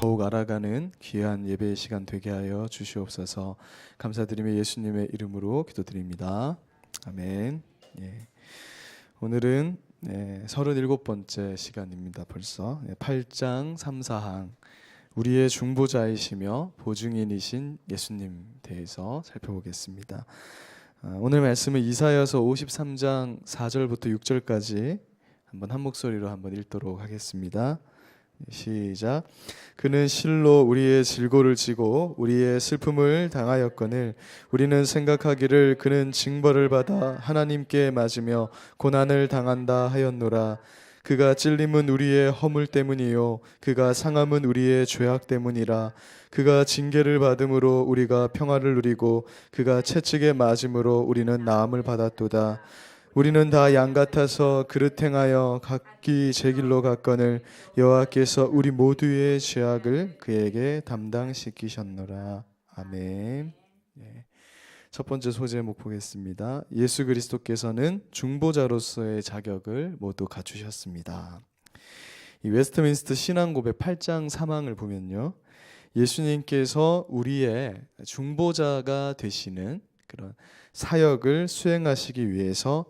더욱 알아가는 귀한 예배의 시간 되게 하여 주시옵소서. 감사드리며 예수님의 이름으로 기도드립니다. 아멘. 예. 오늘은 37번째 시간입니다. 벌써 8장 3, 4항 우리의 중보자이시며 보증인이신 예수님 대해서 살펴보겠습니다. 오늘 말씀은 이사야서 53장 4절부터 6절까지 한번 한 목소리로 한번 읽도록 하겠습니다. 시작. 그는 실로 우리의 질고를 지고 우리의 슬픔을 당하였거늘 우리는 생각하기를 그는 징벌을 받아 하나님께 맞으며 고난을 당한다 하였노라. 그가 찔림은 우리의 허물 때문이요 그가 상함은 우리의 죄악 때문이라. 그가 징계를 받음으로 우리가 평화를 누리고 그가 채찍에 맞음으로 우리는 나음을 받았도다. 우리는 다 양 같아서 그릇 행하여 각기 제 길로 갔거늘 여호와께서 우리 모두의 죄악을 그에게 담당시키셨노라. 아멘. 첫 번째 소제목 보겠습니다. 예수 그리스도께서는 중보자로서의 자격을 모두 갖추셨습니다. 이 웨스트민스터 신앙고백 8장 3항을 보면요, 예수님께서 우리의 중보자가 되시는 그런 사역을 수행하시기 위해서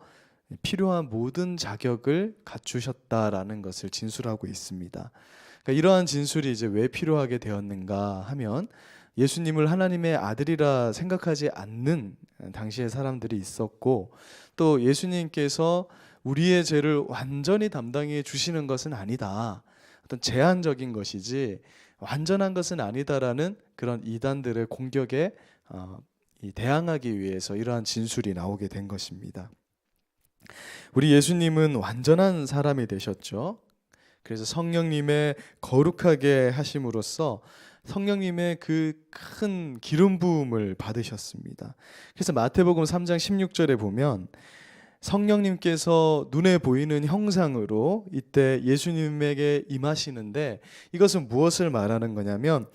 필요한 모든 자격을 갖추셨다라는 것을 진술하고 있습니다. 그러니까 이러한 진술이 이제 왜 필요하게 되었는가 하면, 예수님을 하나님의 아들이라 생각하지 않는 당시의 사람들이 있었고, 또 예수님께서 우리의 죄를 완전히 담당해 주시는 것은 아니다, 어떤 제한적인 것이지 완전한 것은 아니다라는 그런 이단들의 공격에 대항하기 위해서 이러한 진술이 나오게 된 것입니다. 우리 예수님은 완전한 사람이 되셨죠. 그래서 성령님의 거룩하게 하심으로써 성령님의 그 큰 기름 부음을 받으셨습니다. 그래서 마태복음 3장 16절에 보면 성령님께서 눈에 보이는 형상으로 이때 예수님에게 임하시는데, 이것은 무엇을 말하는 거냐면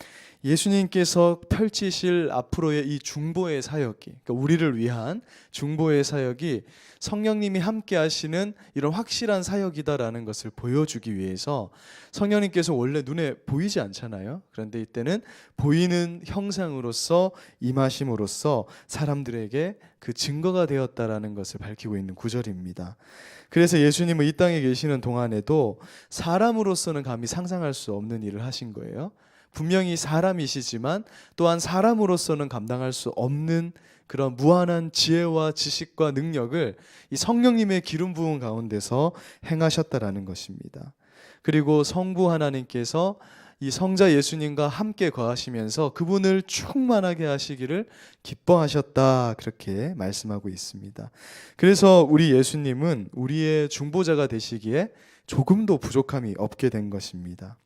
예수님께서 펼치실 앞으로의 이 중보의 사역이, 그러니까 우리를 위한 중보의 사역이 성령님이 함께 하시는 이런 확실한 사역이다라는 것을 보여주기 위해서, 성령님께서 원래 눈에 보이지 않잖아요. 그런데 이때는 보이는 형상으로서 임하심으로써 사람들에게 그 증거가 되었다라는 것을 밝히고 있는 구절입니다. 그래서 예수님은 이 땅에 계시는 동안에도 사람으로서는 감히 상상할 수 없는 일을 하신 거예요. 분명히 사람이시지만 또한 사람으로서는 감당할 수 없는 그런 무한한 지혜와 지식과 능력을 이 성령님의 기름 부음 가운데서 행하셨다라는 것입니다. 그리고 성부 하나님께서 이 성자 예수님과 함께 거하시면서 그분을 충만하게 하시기를 기뻐하셨다, 그렇게 말씀하고 있습니다. 그래서 우리 예수님은 우리의 중보자가 되시기에 조금도 부족함이 없게 된 것입니다.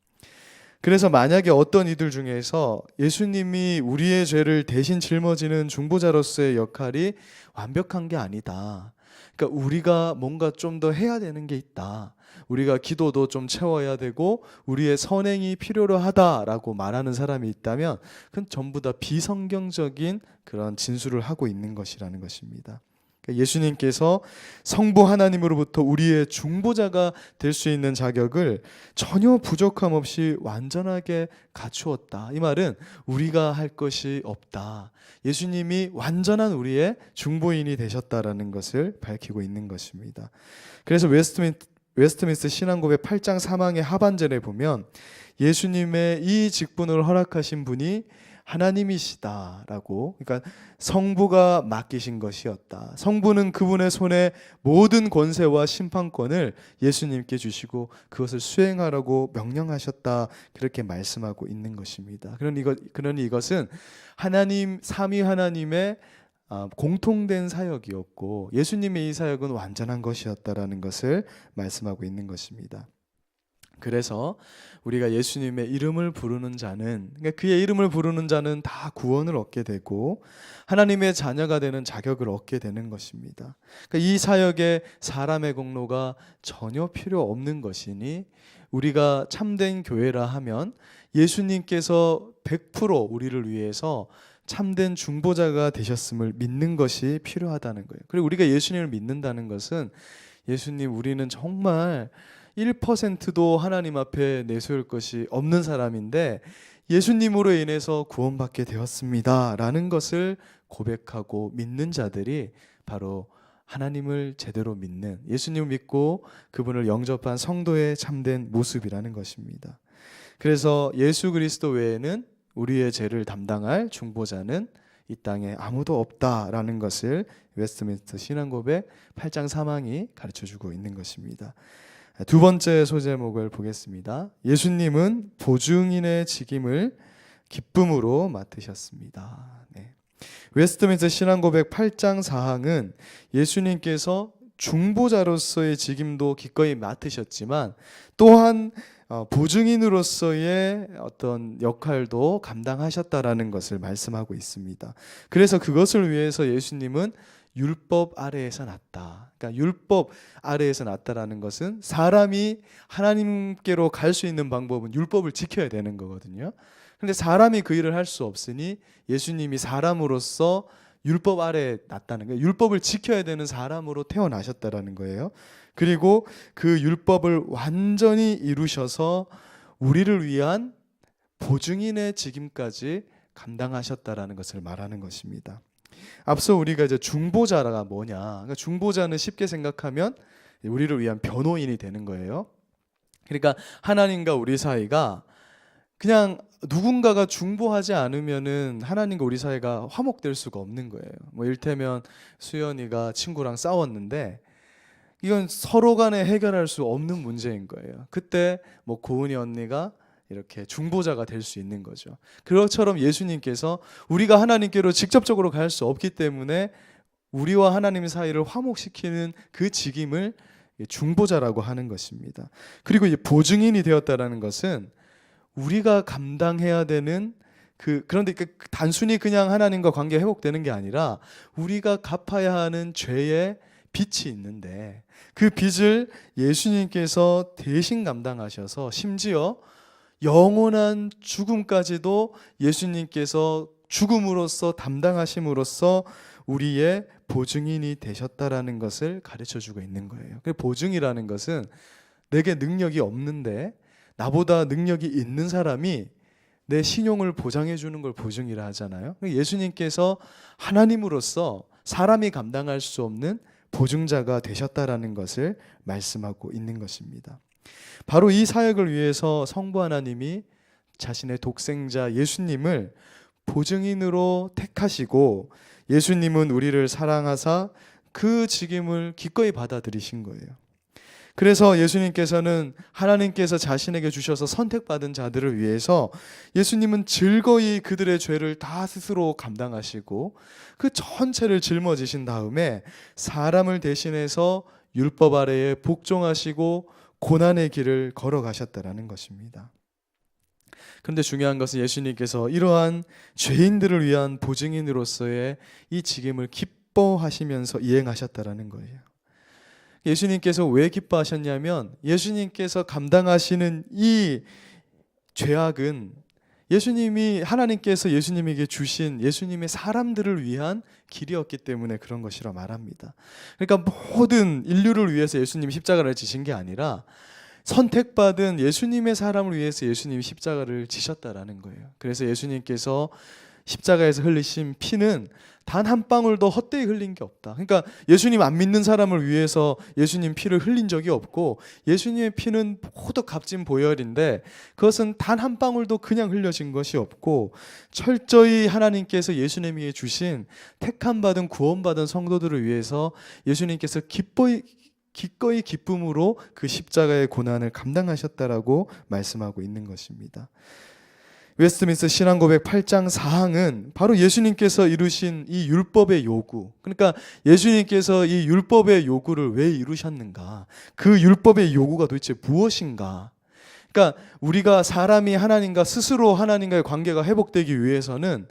그래서 만약에 어떤 이들 중에서 예수님이 우리의 죄를 대신 짊어지는 중보자로서의 역할이 완벽한 게 아니다, 그러니까 우리가 뭔가 좀 더 해야 되는 게 있다, 우리가 기도도 좀 채워야 되고 우리의 선행이 필요로 하다라고 말하는 사람이 있다면, 그건 전부 다 비성경적인 그런 진술을 하고 있는 것이라는 것입니다. 예수님께서 성부 하나님으로부터 우리의 중보자가 될 수 있는 자격을 전혀 부족함 없이 완전하게 갖추었다. 이 말은 우리가 할 것이 없다, 예수님이 완전한 우리의 중보인이 되셨다라는 것을 밝히고 있는 것입니다. 그래서 웨스트민스터 신앙고백 8장 3항의 하반절에 보면 예수님의 이 직분을 허락하신 분이 하나님이시다라고, 그러니까 성부가 맡기신 것이었다. 성부는 그분의 손에 모든 권세와 심판권을 예수님께 주시고 그것을 수행하라고 명령하셨다, 그렇게 말씀하고 있는 것입니다. 그러니 이것은 하나님, 삼위 하나님의 공통된 사역이었고 예수님의 이 사역은 완전한 것이었다라는 것을 말씀하고 있는 것입니다. 그래서 우리가 예수님의 이름을 부르는 자는, 그러니까 그의 이름을 부르는 자는 다 구원을 얻게 되고 하나님의 자녀가 되는 자격을 얻게 되는 것입니다. 그러니까 이 사역에 사람의 공로가 전혀 필요 없는 것이니, 우리가 참된 교회라 하면 예수님께서 100% 우리를 위해서 참된 중보자가 되셨음을 믿는 것이 필요하다는 거예요. 그리고 우리가 예수님을 믿는다는 것은, 예수님, 우리는 정말 1%도 하나님 앞에 내세울 것이 없는 사람인데 예수님으로 인해서 구원받게 되었습니다 라는 것을 고백하고 믿는 자들이 바로 하나님을 제대로 믿는, 예수님을 믿고 그분을 영접한 성도의 참된 모습이라는 것입니다. 그래서 예수 그리스도 외에는 우리의 죄를 담당할 중보자는 이 땅에 아무도 없다라는 것을 웨스트민스터 신앙고백 8장 3항이 가르쳐주고 있는 것입니다. 두 번째 소제목을 보겠습니다. 예수님은 보증인의 직임을 기쁨으로 맡으셨습니다. 네. 웨스트민스터 신앙고백 8장 4항은 예수님께서 중보자로서의 직임도 기꺼이 맡으셨지만 또한 보증인으로서의 어떤 역할도 감당하셨다라는 것을 말씀하고 있습니다. 그래서 그것을 위해서 예수님은 율법 아래에서 났다. 그러니까 율법 아래에서 났다라는 것은 사람이 하나님께로 갈 수 있는 방법은 율법을 지켜야 되는 거거든요. 그런데 사람이 그 일을 할 수 없으니 예수님이 사람으로서 율법 아래에 났다는 거예요. 율법을 지켜야 되는 사람으로 태어나셨다라는 거예요. 그리고 그 율법을 완전히 이루셔서 우리를 위한 보증인의 직임까지 감당하셨다라는 것을 말하는 것입니다. 앞서 우리가 이제 중보자가 뭐냐? 그러니까 중보자는 쉽게 생각하면 우리를 위한 변호인이 되는 거예요. 그러니까 하나님과 우리 사이가 그냥 누군가가 중보하지 않으면은 하나님과 우리 사이가 화목될 수가 없는 거예요. 뭐 이를테면 수연이가 친구랑 싸웠는데 이건 서로 간에 해결할 수 없는 문제인 거예요. 그때 뭐 고은이 언니가 이렇게 중보자가 될 수 있는 거죠. 그것처럼 예수님께서 우리가 하나님께로 직접적으로 갈 수 없기 때문에 우리와 하나님 사이를 화목시키는 그 직임을 중보자라고 하는 것입니다. 그리고 이제 보증인이 되었다라는 것은 우리가 감당해야 되는 그런데 단순히 그냥 하나님과 관계 회복되는 게 아니라 우리가 갚아야 하는 죄의 빚이 있는데 그 빚을 예수님께서 대신 감당하셔서 심지어 영원한 죽음까지도 예수님께서 죽음으로써 담당하심으로써 우리의 보증인이 되셨다라는 것을 가르쳐주고 있는 거예요. 보증이라는 것은 내게 능력이 없는데 나보다 능력이 있는 사람이 내 신용을 보장해 주는 걸 보증이라 하잖아요. 예수님께서 하나님으로서 사람이 감당할 수 없는 보증자가 되셨다라는 것을 말씀하고 있는 것입니다. 바로 이 사역을 위해서 성부 하나님이 자신의 독생자 예수님을 보증인으로 택하시고 예수님은 우리를 사랑하사 그 직임을 기꺼이 받아들이신 거예요. 그래서 예수님께서는 하나님께서 자신에게 주셔서 선택받은 자들을 위해서 예수님은 즐거이 그들의 죄를 다 스스로 감당하시고 그 전체를 짊어지신 다음에 사람을 대신해서 율법 아래에 복종하시고 고난의 길을 걸어가셨다라는 것입니다. 그런데 중요한 것은 예수님께서 이러한 죄인들을 위한 보증인으로서의 이 직임을 기뻐하시면서 이행하셨다라는 거예요. 예수님께서 왜 기뻐하셨냐면 예수님께서 감당하시는 이 죄악은 하나님께서 예수님에게 주신 예수님의 사람들을 위한 길이었기 때문에 그런 것이라 말합니다. 그러니까 모든 인류를 위해서 예수님이 십자가를 지신 게 아니라 선택받은 예수님의 사람을 위해서 예수님이 십자가를 지셨다라는 거예요. 그래서 예수님께서 십자가에서 흘리신 피는 단 한 방울도 헛되이 흘린 게 없다. 그러니까 예수님 안 믿는 사람을 위해서 예수님 피를 흘린 적이 없고 예수님의 피는 모두 값진 보혈인데 그것은 단 한 방울도 그냥 흘려진 것이 없고 철저히 하나님께서 예수님에게 주신 택함 받은 구원받은 성도들을 위해서 예수님께서 기꺼이 기쁨으로 그 십자가의 고난을 감당하셨다라고 말씀하고 있는 것입니다. 웨스트민스터 신앙고백 8장 4항은 바로 예수님께서 이루신 이 율법의 요구, 그러니까 예수님께서 이 율법의 요구를 왜 이루셨는가, 그 율법의 요구가 도대체 무엇인가. 그러니까 우리가 사람이 하나님과 스스로 하나님과의 관계가 회복되기 위해서는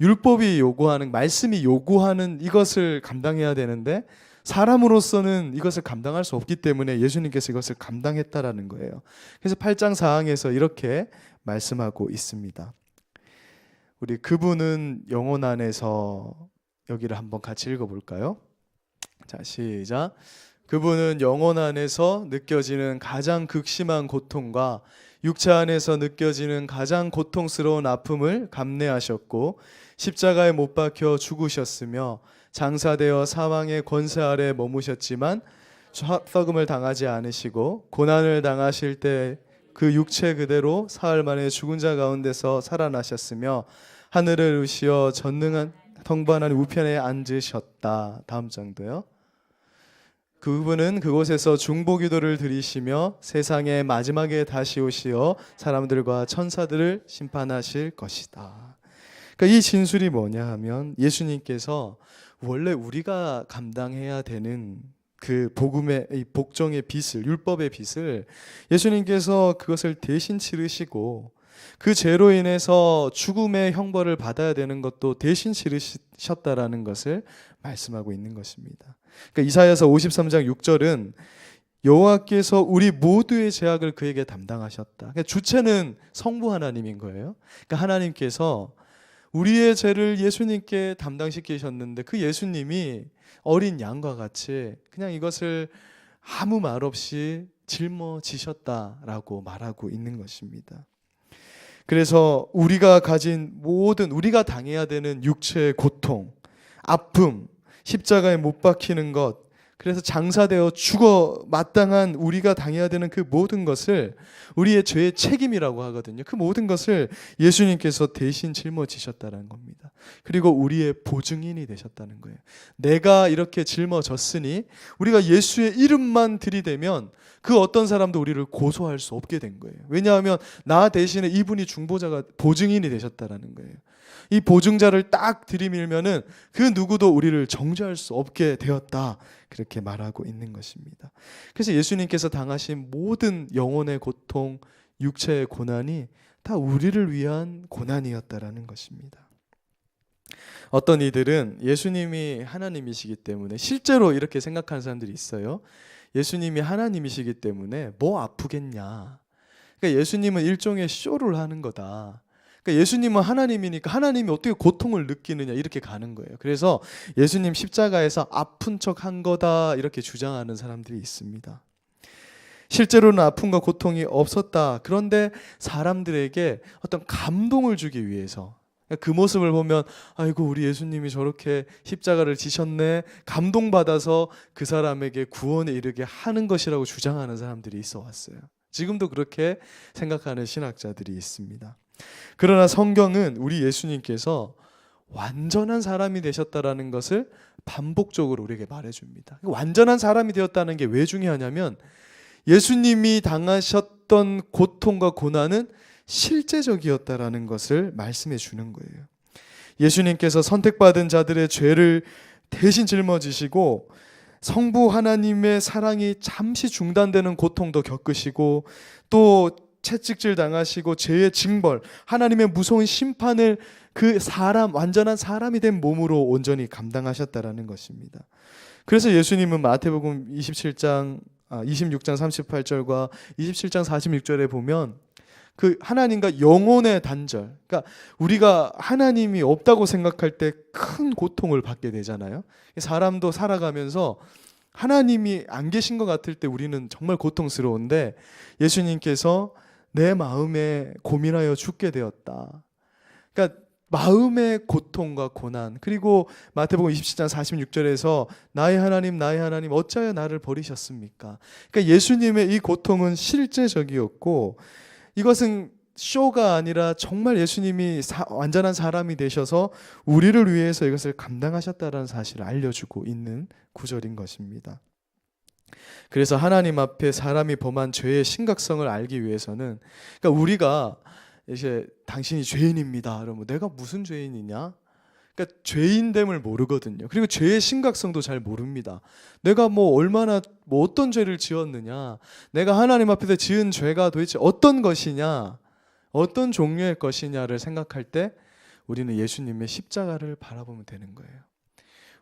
율법이 요구하는, 말씀이 요구하는 이것을 감당해야 되는데 사람으로서는 이것을 감당할 수 없기 때문에 예수님께서 이것을 감당했다라는 거예요. 그래서 8장 4항에서 이렇게 말씀하고 있습니다. 우리 그분은 영혼 안에서 여기를 한번 같이 읽어볼까요? 자, 시작. 그분은 영혼 안에서 느껴지는 가장 극심한 고통과 육체 안에서 느껴지는 가장 고통스러운 아픔을 감내하셨고 십자가에 못 박혀 죽으셨으며 장사되어 사망의 권세 아래 머무셨지만 썩음을 당하지 않으시고 고난을 당하실 때 그 육체 그대로 사흘 만에 죽은 자 가운데서 살아나셨으며 하늘을 우시어 전능한 통반한 우편에 앉으셨다. 다음 장도요. 그분은 그곳에서 중보기도를 드리시며 세상의 마지막에 다시 오시어 사람들과 천사들을 심판하실 것이다. 그러니까 이 진술이 뭐냐 하면 예수님께서 원래 우리가 감당해야 되는 그 복음의 이 복종의 빚을, 율법의 빚을 예수님께서 그것을 대신 치르시고 그 죄로 인해서 죽음의 형벌을 받아야 되는 것도 대신 치르셨다라는 것을 말씀하고 있는 것입니다. 그러니까 이사야서 53장 6절은 여호와께서 우리 모두의 죄악을 그에게 담당하셨다. 그러니까 주체는 성부 하나님인 거예요. 그러니까 하나님께서 우리의 죄를 예수님께 담당시키셨는데 그 예수님이 어린 양과 같이 그냥 이것을 아무 말 없이 짊어지셨다라고 말하고 있는 것입니다. 그래서 우리가 가진 모든 우리가 당해야 되는 육체의 고통, 아픔, 십자가에 못 박히는 것, 그래서 장사되어 죽어 마땅한 우리가 당해야 되는 그 모든 것을 우리의 죄의 책임이라고 하거든요. 그 모든 것을 예수님께서 대신 짊어지셨다는 겁니다. 그리고 우리의 보증인이 되셨다는 거예요. 내가 이렇게 짊어졌으니 우리가 예수의 이름만 들이대면 그 어떤 사람도 우리를 고소할 수 없게 된 거예요. 왜냐하면 나 대신에 이분이 중보자가 보증인이 되셨다는 거예요. 이 보증자를 딱 들이밀면은 그 누구도 우리를 정죄할 수 없게 되었다. 그렇게 말하고 있는 것입니다. 그래서 예수님께서 당하신 모든 영혼의 고통, 육체의 고난이 다 우리를 위한 고난이었다라는 것입니다. 어떤 이들은 예수님이 하나님이시기 때문에 실제로 이렇게 생각하는 사람들이 있어요. 예수님이 하나님이시기 때문에 뭐 아프겠냐. 그러니까 예수님은 일종의 쇼를 하는 거다. 그러니까 예수님은 하나님이니까 하나님이 어떻게 고통을 느끼느냐 이렇게 가는 거예요. 그래서 예수님 십자가에서 아픈 척 한 거다 이렇게 주장하는 사람들이 있습니다. 실제로는 아픔과 고통이 없었다. 그런데 사람들에게 어떤 감동을 주기 위해서 그 모습을 보면 아이고 우리 예수님이 저렇게 십자가를 지셨네 감동받아서 그 사람에게 구원에 이르게 하는 것이라고 주장하는 사람들이 있어 왔어요. 지금도 그렇게 생각하는 신학자들이 있습니다. 그러나 성경은 우리 예수님께서 완전한 사람이 되셨다라는 것을 반복적으로 우리에게 말해줍니다. 완전한 사람이 되었다는 게 왜 중요하냐면 예수님이 당하셨던 고통과 고난은 실제적이었다라는 것을 말씀해 주는 거예요. 예수님께서 선택받은 자들의 죄를 대신 짊어지시고 성부 하나님의 사랑이 잠시 중단되는 고통도 겪으시고 또 채찍질 당하시고 죄의 징벌, 하나님의 무서운 심판을 그 사람, 완전한 사람이 된 몸으로 온전히 감당하셨다라는 것입니다. 그래서 예수님은 마태복음 26장 38절과 27장 46절에 보면 그 하나님과 영혼의 단절, 그러니까 우리가 하나님이 없다고 생각할 때 큰 고통을 받게 되잖아요. 사람도 살아가면서 하나님이 안 계신 것 같을 때 우리는 정말 고통스러운데 예수님께서 내 마음에 고민하여 죽게 되었다. 그러니까 마음의 고통과 고난, 그리고 마태복음 27장 46절에서 나의 하나님 어찌하여 나를 버리셨습니까? 그러니까 예수님의 이 고통은 실제적이었고 이것은 쇼가 아니라 정말 예수님이 완전한 사람이 되셔서 우리를 위해서 이것을 감당하셨다는 사실을 알려주고 있는 구절인 것입니다. 그래서 하나님 앞에 사람이 범한 죄의 심각성을 알기 위해서는 그러니까 우리가 이제 당신이 죄인입니다. 그러면 내가 무슨 죄인이냐? 그러니까 죄인됨을 모르거든요. 그리고 죄의 심각성도 잘 모릅니다. 내가 얼마나 어떤 죄를 지었느냐? 내가 하나님 앞에서 지은 죄가 도대체 어떤 것이냐? 어떤 종류의 것이냐를 생각할 때 우리는 예수님의 십자가를 바라보면 되는 거예요.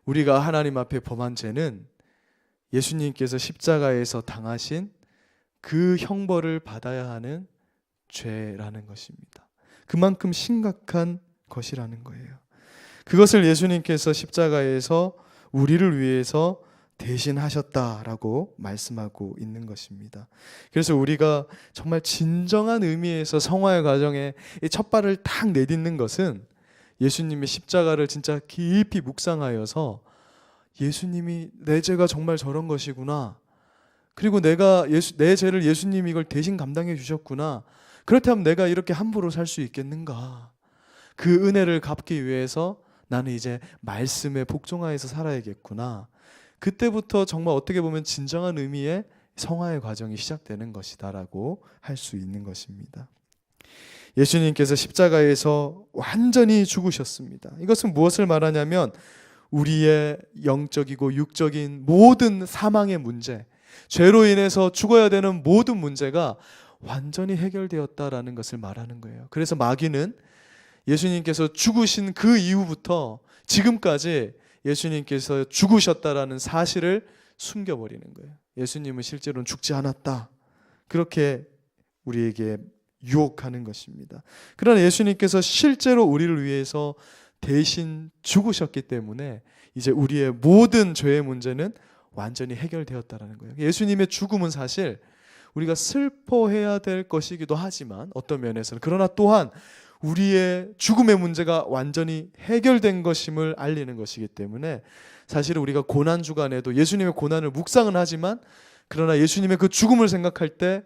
우리가 하나님 앞에 범한 죄는 예수님께서 십자가에서 당하신 그 형벌을 받아야 하는 죄라는 것입니다. 그만큼 심각한 것이라는 거예요. 그것을 예수님께서 십자가에서 우리를 위해서 대신하셨다라고 말씀하고 있는 것입니다. 그래서 우리가 정말 진정한 의미에서 성화의 과정에 이 첫 발을 탁 내딛는 것은 예수님의 십자가를 진짜 깊이 묵상하여서 예수님이 내 죄가 정말 저런 것이구나. 그리고 내 죄를 예수님이 이걸 대신 감당해 주셨구나. 그렇다면 내가 이렇게 함부로 살 수 있겠는가? 그 은혜를 갚기 위해서 나는 이제 말씀에 복종하여서 살아야겠구나. 그때부터 정말 어떻게 보면 진정한 의미의 성화의 과정이 시작되는 것이다라고 할 수 있는 것입니다. 예수님께서 십자가에서 완전히 죽으셨습니다. 이것은 무엇을 말하냐면 우리의 영적이고 육적인 모든 사망의 문제, 죄로 인해서 죽어야 되는 모든 문제가 완전히 해결되었다라는 것을 말하는 거예요. 그래서 마귀는 예수님께서 죽으신 그 이후부터 지금까지 예수님께서 죽으셨다라는 사실을 숨겨버리는 거예요. 예수님은 실제로는 죽지 않았다. 그렇게 우리에게 유혹하는 것입니다. 그러나 예수님께서 실제로 우리를 위해서 대신 죽으셨기 때문에 이제 우리의 모든 죄의 문제는 완전히 해결되었다라는 거예요. 예수님의 죽음은 사실 우리가 슬퍼해야 될 것이기도 하지만 어떤 면에서는, 그러나 또한 우리의 죽음의 문제가 완전히 해결된 것임을 알리는 것이기 때문에 사실 우리가 고난 주간에도 예수님의 고난을 묵상은 하지만 그러나 예수님의 그 죽음을 생각할 때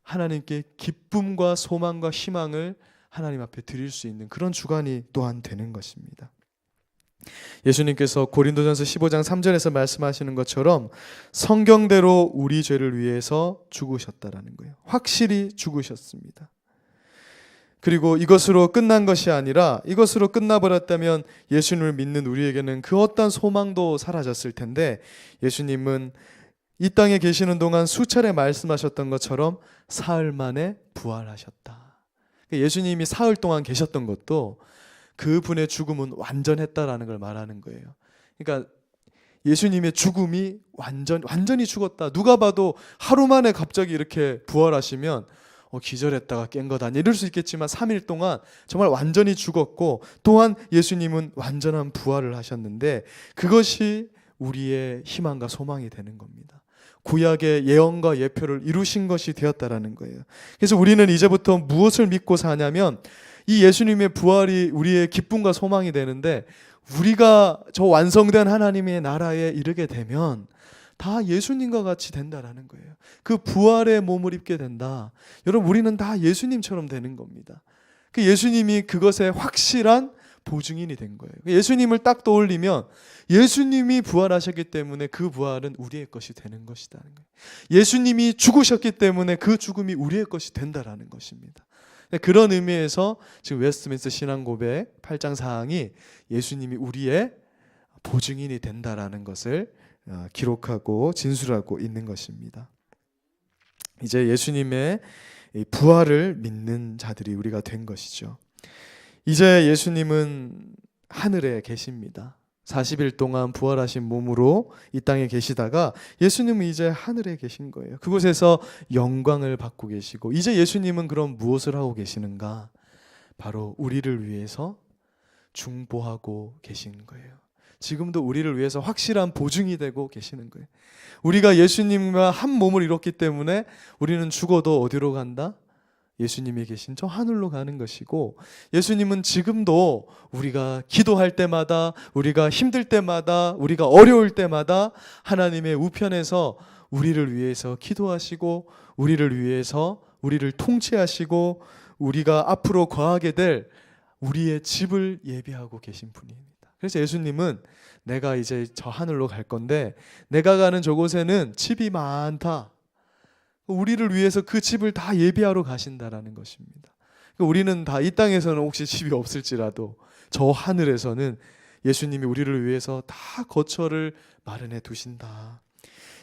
하나님께 기쁨과 소망과 희망을 하나님 앞에 드릴 수 있는 그런 주간이 또한 되는 것입니다. 예수님께서 고린도전서 15장 3절에서 말씀하시는 것처럼 성경대로 우리 죄를 위해서 죽으셨다라는 거예요. 확실히 죽으셨습니다. 그리고 이것으로 끝난 것이 아니라, 이것으로 끝나버렸다면 예수님을 믿는 우리에게는 그 어떤 소망도 사라졌을 텐데, 예수님은 이 땅에 계시는 동안 수차례 말씀하셨던 것처럼 사흘 만에 부활하셨다. 예수님이 사흘 동안 계셨던 것도 그분의 죽음은 완전했다라는 걸 말하는 거예요. 그러니까 예수님의 죽음이 완전히 죽었다. 누가 봐도 하루 만에 갑자기 이렇게 부활하시면 기절했다가 깬 것 아니야 이럴 수 있겠지만 3일 동안 정말 완전히 죽었고, 또한 예수님은 완전한 부활을 하셨는데 그것이 우리의 희망과 소망이 되는 겁니다. 구약의 예언과 예표를 이루신 것이 되었다라는 거예요. 그래서 우리는 이제부터 무엇을 믿고 사냐면 이 예수님의 부활이 우리의 기쁨과 소망이 되는데, 우리가 저 완성된 하나님의 나라에 이르게 되면 다 예수님과 같이 된다라는 거예요. 그 부활의 몸을 입게 된다. 여러분, 우리는 다 예수님처럼 되는 겁니다. 그 예수님이 그것의 확실한 보증인이 된 거예요. 예수님을 딱 떠올리면 예수님이 부활하셨기 때문에 그 부활은 우리의 것이 되는 것이라는 거예요. 예수님이 죽으셨기 때문에 그 죽음이 우리의 것이 된다라는 것입니다. 그런 의미에서 지금 웨스트민스터 신앙고백 8장 4항이 예수님이 우리의 보증인이 된다라는 것을 기록하고 진술하고 있는 것입니다. 이제 예수님의 부활을 믿는 자들이 우리가 된 것이죠. 이제 예수님은 하늘에 계십니다. 40일 동안 부활하신 몸으로 이 땅에 계시다가 예수님은 이제 하늘에 계신 거예요. 그곳에서 영광을 받고 계시고, 이제 예수님은 그럼 무엇을 하고 계시는가? 바로 우리를 위해서 중보하고 계시는 거예요. 지금도 우리를 위해서 확실한 보증이 되고 계시는 거예요. 우리가 예수님과 한 몸을 이뤘기 때문에 우리는 죽어도 어디로 간다? 예수님이 계신 저 하늘로 가는 것이고, 예수님은 지금도 우리가 기도할 때마다, 우리가 힘들 때마다, 우리가 어려울 때마다 하나님의 우편에서 우리를 위해서 기도하시고, 우리를 위해서 우리를 통치하시고, 우리가 앞으로 거하게 될 우리의 집을 예비하고 계신 분입니다. 그래서 예수님은 내가 이제 저 하늘로 갈 건데 내가 가는 저곳에는 집이 많다. 우리를 위해서 그 집을 다 예비하러 가신다라는 것입니다. 우리는 다 이 땅에서는 혹시 집이 없을지라도 저 하늘에서는 예수님이 우리를 위해서 다 거처를 마련해 두신다.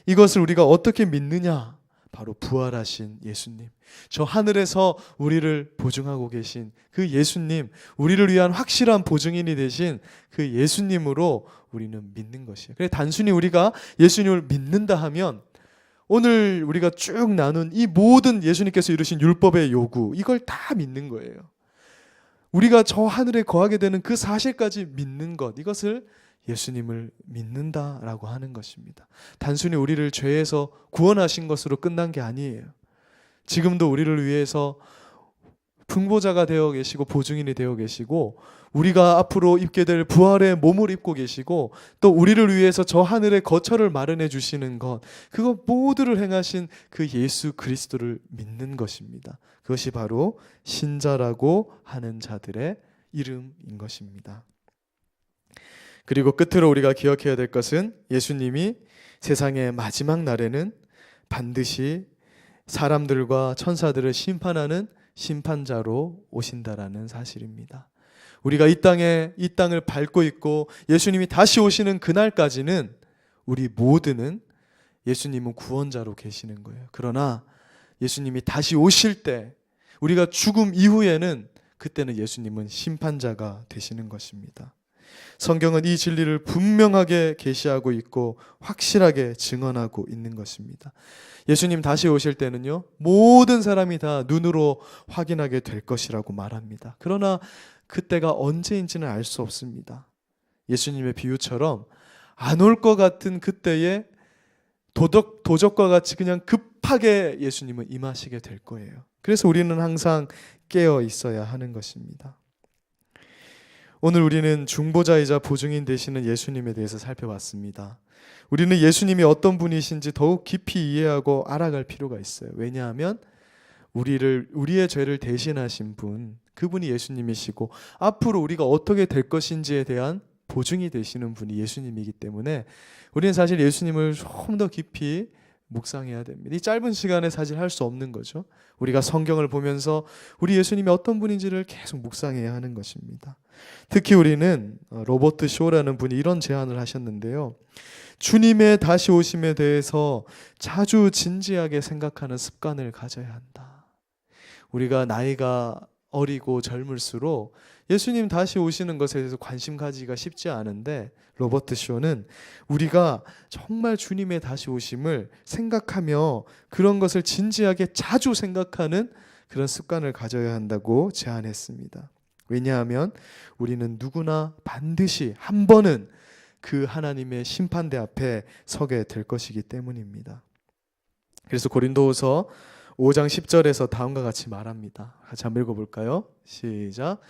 이것을 우리가 어떻게 믿느냐? 바로 부활하신 예수님, 저 하늘에서 우리를 보증하고 계신 그 예수님, 우리를 위한 확실한 보증인이 되신 그 예수님으로 우리는 믿는 것이에요. 그래서 단순히 우리가 예수님을 믿는다 하면 오늘 우리가 쭉 나눈 이 모든 예수님께서 이루신 율법의 요구, 이걸 다 믿는 거예요. 우리가 저 하늘에 거하게 되는 그 사실까지 믿는 것, 이것을 예수님을 믿는다라고 하는 것입니다. 단순히 우리를 죄에서 구원하신 것으로 끝난 게 아니에요. 지금도 우리를 위해서 중보자가 되어 계시고 보증인이 되어 계시고 우리가 앞으로 입게 될 부활의 몸을 입고 계시고 또 우리를 위해서 저 하늘의 거처를 마련해 주시는 것, 그거 모두를 행하신 그 예수 그리스도를 믿는 것입니다. 그것이 바로 신자라고 하는 자들의 이름인 것입니다. 그리고 끝으로 우리가 기억해야 될 것은 예수님이 세상의 마지막 날에는 반드시 사람들과 천사들을 심판하는 심판자로 오신다라는 사실입니다. 우리가 이 땅을 밟고 있고 예수님이 다시 오시는 그날까지는 우리 모두는 예수님은 구원자로 계시는 거예요. 그러나 예수님이 다시 오실 때 우리가 죽음 이후에는 그때는 예수님은 심판자가 되시는 것입니다. 성경은 이 진리를 분명하게 계시하고 있고 확실하게 증언하고 있는 것입니다. 예수님 다시 오실 때는요, 모든 사람이 다 눈으로 확인하게 될 것이라고 말합니다. 그러나 그때가 언제인지는 알 수 없습니다. 예수님의 비유처럼 안 올 것 같은 그때에 도적과 같이 그냥 급하게 예수님은 임하시게 될 거예요. 그래서 우리는 항상 깨어 있어야 하는 것입니다. 오늘 우리는 중보자이자 보증인 되시는 예수님에 대해서 살펴봤습니다. 우리는 예수님이 어떤 분이신지 더욱 깊이 이해하고 알아갈 필요가 있어요. 왜냐하면 우리의 죄를 대신하신 분, 그분이 예수님이시고 앞으로 우리가 어떻게 될 것인지에 대한 보증이 되시는 분이 예수님이기 때문에 우리는 사실 예수님을 좀 더 깊이 묵상해야 됩니다. 이 짧은 시간에 사실 할 수 없는 거죠. 우리가 성경을 보면서 우리 예수님이 어떤 분인지를 계속 묵상해야 하는 것입니다. 특히 우리는 로버트 쇼라는 분이 이런 제안을 하셨는데요. 주님의 다시 오심에 대해서 자주 진지하게 생각하는 습관을 가져야 한다. 우리가 나이가 어리고 젊을수록 예수님 다시 오시는 것에 대해서 관심 가지기가 쉽지 않은데 로버트 쇼는 우리가 정말 주님의 다시 오심을 생각하며 그런 것을 진지하게 자주 생각하는 그런 습관을 가져야 한다고 제안했습니다. 왜냐하면 우리는 누구나 반드시 한 번은 그 하나님의 심판대 앞에 서게 될 것이기 때문입니다. 그래서 고린도후서 5장 10절에서 다음과 같이 말합니다. 같이 한번 읽어볼까요? 시작.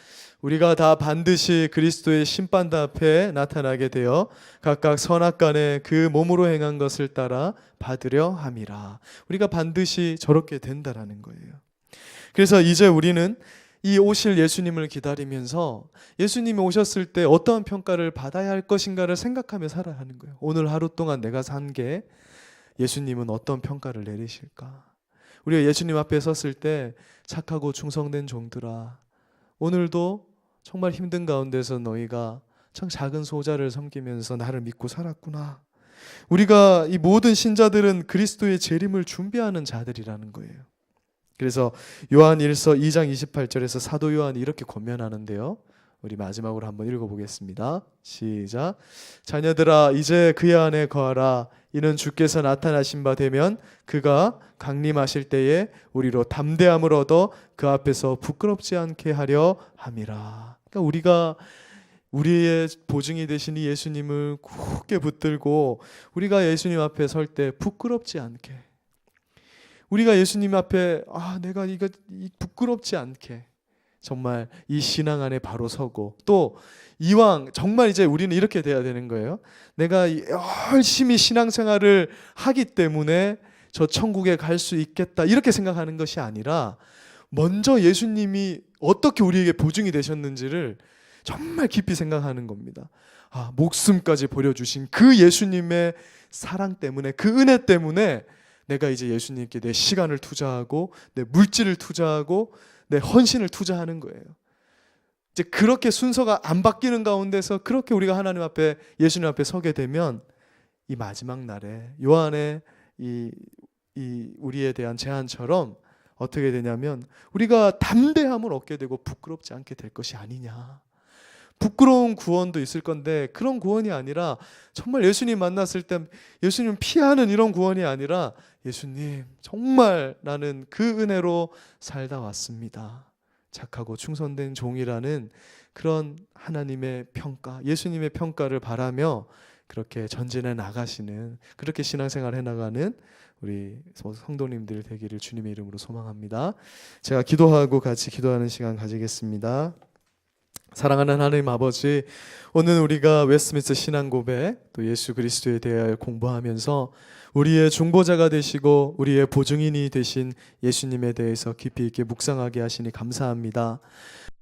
우리가 다 반드시 그리스도의 심판대 앞에 나타나게 되어 각각 선악간에 그 몸으로 행한 것을 따라 받으려 함이라. 우리가 반드시 저렇게 된다라는 거예요. 그래서 이제 우리는 이 오실 예수님을 기다리면서 예수님이 오셨을 때 어떠한 평가를 받아야 할 것인가를 생각하며 살아야 하는 거예요. 오늘 하루 동안 내가 산 게 예수님은 어떤 평가를 내리실까? 우리가 예수님 앞에 섰을 때 착하고 충성된 종들아, 오늘도 정말 힘든 가운데서 너희가 참 작은 소자를 섬기면서 나를 믿고 살았구나. 우리가 이 모든 신자들은 그리스도의 재림을 준비하는 자들이라는 거예요. 그래서 요한 1서 2장 28절에서 사도 요한이 이렇게 권면하는데요. 우리 마지막으로 한번 읽어보겠습니다. 시작. 자녀들아 이제 그의 안에 거하라. 이는 주께서 나타나신 바 되면 그가 강림하실 때에 우리로 담대함을 얻어 그 앞에서 부끄럽지 않게 하려 함이라. 그러니까 우리가 우리의 보증이 되신 이 예수님을 굳게 붙들고 우리가 예수님 앞에 설 때 부끄럽지 않게, 우리가 예수님 앞에 내가 이거 부끄럽지 않게 정말 이 신앙 안에 바로 서고, 또 이왕 정말 이제 우리는 이렇게 돼야 되는 거예요. 내가 열심히 신앙생활을 하기 때문에 저 천국에 갈 수 있겠다 이렇게 생각하는 것이 아니라 먼저 예수님이 어떻게 우리에게 보증이 되셨는지를 정말 깊이 생각하는 겁니다. 목숨까지 버려주신 그 예수님의 사랑 때문에, 그 은혜 때문에 내가 이제 예수님께 내 시간을 투자하고 내 물질을 투자하고 내 헌신을 투자하는 거예요. 이제 그렇게 순서가 안 바뀌는 가운데서 그렇게 우리가 하나님 앞에, 예수님 앞에 서게 되면 이 마지막 날에 요한의 이 우리에 대한 제안처럼 어떻게 되냐면 우리가 담대함을 얻게 되고 부끄럽지 않게 될 것이 아니냐. 부끄러운 구원도 있을 건데 그런 구원이 아니라 정말 예수님 만났을 때 예수님 피하는 이런 구원이 아니라 예수님 정말 나는 그 은혜로 살다 왔습니다. 착하고 충성된 종이라는 그런 하나님의 평가, 예수님의 평가를 바라며 그렇게 전진해 나가시는, 그렇게 신앙생활 해나가는 우리 성도님들 되기를 주님의 이름으로 소망합니다. 제가 기도하고 같이 기도하는 시간 가지겠습니다. 사랑하는 하나님 아버지, 오늘 우리가 웨스트민스터 신앙고백 또 예수 그리스도에 대하여 공부하면서 우리의 중보자가 되시고 우리의 보증인이 되신 예수님에 대해서 깊이 있게 묵상하게 하시니 감사합니다.